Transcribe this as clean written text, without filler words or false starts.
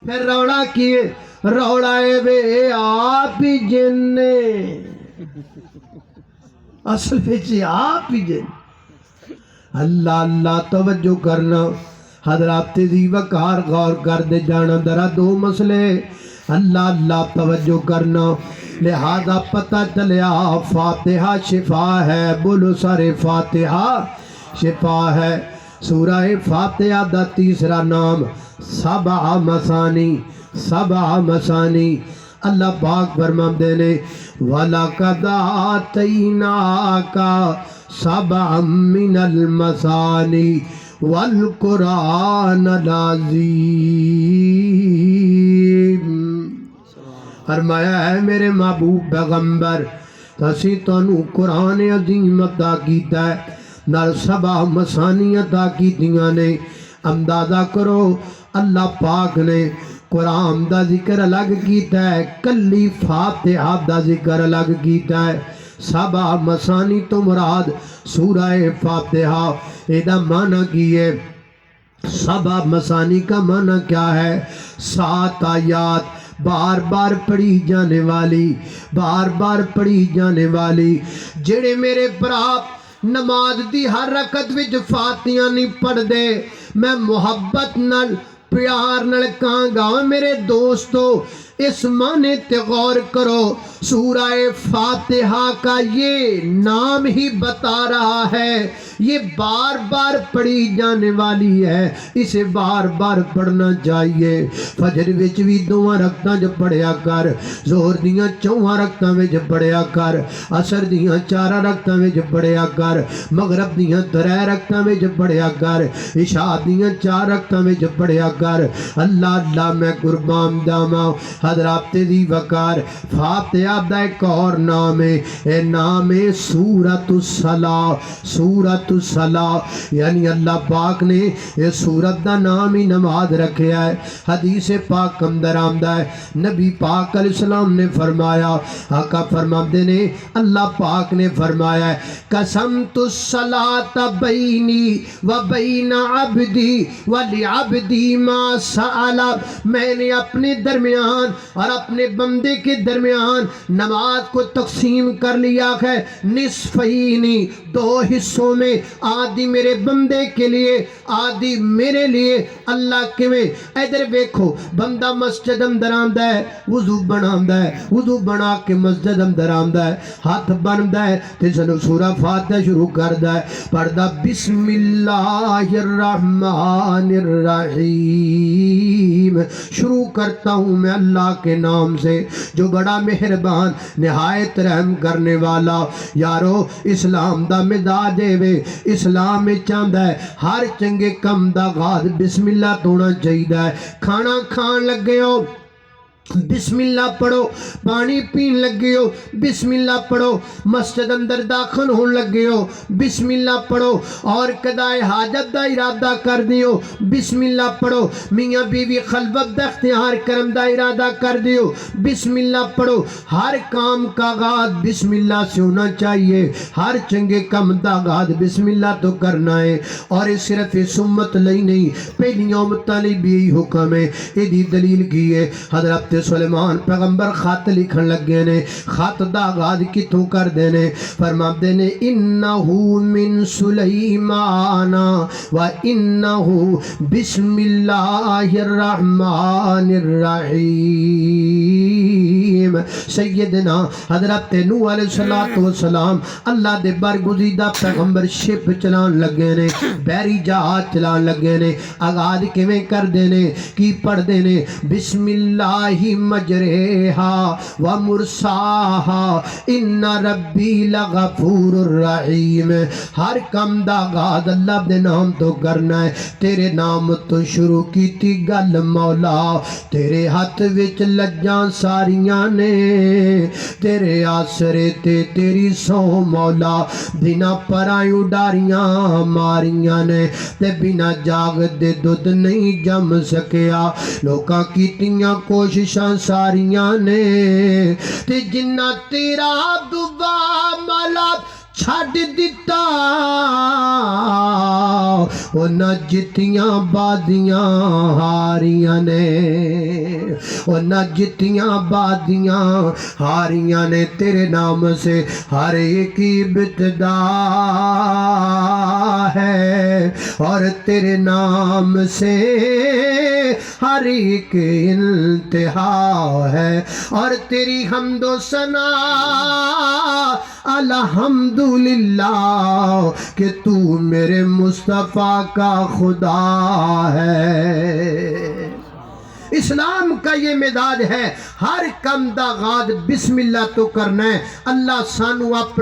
پھر روڑا کیے روڑائے وے آپ ہی جن نے اصل پیچھے آپ ہی جن اللہ اللہ توجہ کرنا حضرات دی وقار غور کر دے جانا درہ دو مسئلے اللہ اللہ توجہ کرنا لہذا پتہ چلیا فاتحہ شفا ہے بولو سارے فاتحہ شفا ہے سورہ فاتحہ دا تیسرا نام سبع مسانی اللہ پاک فرماتے نے وَلَقَدْ آتَيْنَاكَ سَبْعًا مِّنَ الْمَثَانِي وَالْقُرْآنَ الْعَظِيمِ فرمایا ہے میرے محبوب پیغمبر تسی تانوں قرآن عظیم عطا کیتا ہے نال سبع مسانی عطا کیتیاں نے اندازہ کرو اللہ پاک نے قرآن دا ذکر الگ کیتا ہے کلی فاتحہ دا ذکر الگ کیتا ہے سبع مسانی تو مراد سورہ فاتحہ ایدہ معنی کیے سبع مسانی کا معنی کیا ہے 7 آیات بار بار پڑھی جانے والی بار بار پڑھی جانے والی جڑے میرے پراپ نماز دی ہر رکعت وچ فاتحہ نہیں پڑھ دے میں محبت نال پیار نال کہاں گا میرے دوستو اس معنی تے غور کرو سورہ فاتحہ کا یہ نام ہی بتا رہا ہے یہ بار بار پڑھی جانے والی ہے اسے بار بار پڑھنا چاہیے فجر وچ بھی 2 رکعتاں جو پڑھیا کر ظہر دیاں 4 رکعتاں وچ پڑھیا کر عصر دیاں 4 رکعتاں وچ پڑھیا کر مغرب دیاں 3 رکعتاں وچ پڑھیا کر عشاء دیاں 4 رکعتاں وچ پڑھیا کر اللہ اللہ میں قربان جاواں حضرات دی وقار فاتحہ دا ایک اور نام ہے اے نام ہے سورۃ الصلاۃ یعنی اللہ پاک نے یہ سورت دا نام ہی نماز رکھیا ہے حدیث پاک اندر آمدہ ہے نبی پاک علیہ السلام نے فرمایا آقا فرماتے نے اللہ پاک نے فرمایا ہے قسمت الصلاۃ بینی و بین عبدی ولعبدی ما سأل میں نے اپنے درمیان اور اپنے بندے کے درمیان نماز کو تقسیم کر لیا ہے نصفینی 2 حصوں میں آدھی میرے بندے کے لیے آدھی میرے لیے اللہ کے میں ادھر دیکھو بندہ مسجد اندر آمدہ ہے وضو بنا کے مسجد اندر آمدہ ہے ہاتھ بندا ہے تے سنو سورہ فاتحہ شروع کردا ہے پڑھدا بسم اللہ الرحمن الرحیم شروع کرتا ہوں میں اللہ کے نام سے جو بڑا مہربان نہایت رحم کرنے والا یارو اسلام دا مزاج دے اسلام میں چاہتا ہے ہر چنگے کم دا آغاز بسم اللہ ہونا چاہیے کھانا کھان لگے ہو بسم اللہ پڑھو پانی پین لگے ہو بسم اللہ پڑھو مسجد اندر داخل ہون لگے ہو بسم اللہ پڑھو اور قضائے حاجت دا ارادہ کر دیو بسم اللہ پڑھو میاں بیوی خلوت دا اختیار کرم دا ارادہ کر دیو بسم اللہ پڑھو ہر کام کا آغاز بسم اللہ سے ہونا چاہیے ہر چنگے کم دا آغاز بسم اللہ تو کرنا ہے اور صرف اس امت لئی نہیں پہلی امت علی بھی حکم ہے ایدی دلیل کی ہے حضرت سلیمان پیغمبر خط لکھن لگے نے خط دا آغاز کتوں کر دینے فرماتے نے انہو من سلیمان و انہو بسم اللہ الرحمن الرحیم سیدنا حضرت نوح علیہ السلام اللہ دے برگزیدہ پیغمبر شپ چلان لگے نے بحری جہاز چلان لگے نے آغاز کیویں کر دینے کی پڑھ دینے بسم اللہ مجرہا ومرساہا ان ربی لغفور الرحیم ہر کم دا آغاز اللہ دے نام تو کرنا ہے تیرے نام تو شروع کی تھی گل مولا تیرے ہاتھ وچ لجاں ساریاں نے تیرے آسرے تے تیری سو مولا بنا پرائیوں ڈاریاں ماریاں نے تے بنا جاگ دے دودھ نہیں جم سکیا لوکاں کیتیاں کوششاں ساریاں نے تے جنہ تیرا دعا مالا چھڈ دتا انہاں جتیاں بادیاں ہاریاں نے انہاں جتیاں بادیاں ہاریاں نے تیرے نام سے ہر ایک ابتدا ہے اور تیرے نام سے ہر ایک انتہا ہے اور تیری حمد و ثنا الحمدللہ کہ تو میرے مصطفیٰ کا خدا ہے۔ اسلام کا یہ مزاج ہے، ہر کم دا غاد بسم اللہ تو کرنا ہے۔ اللہ سانو اپنے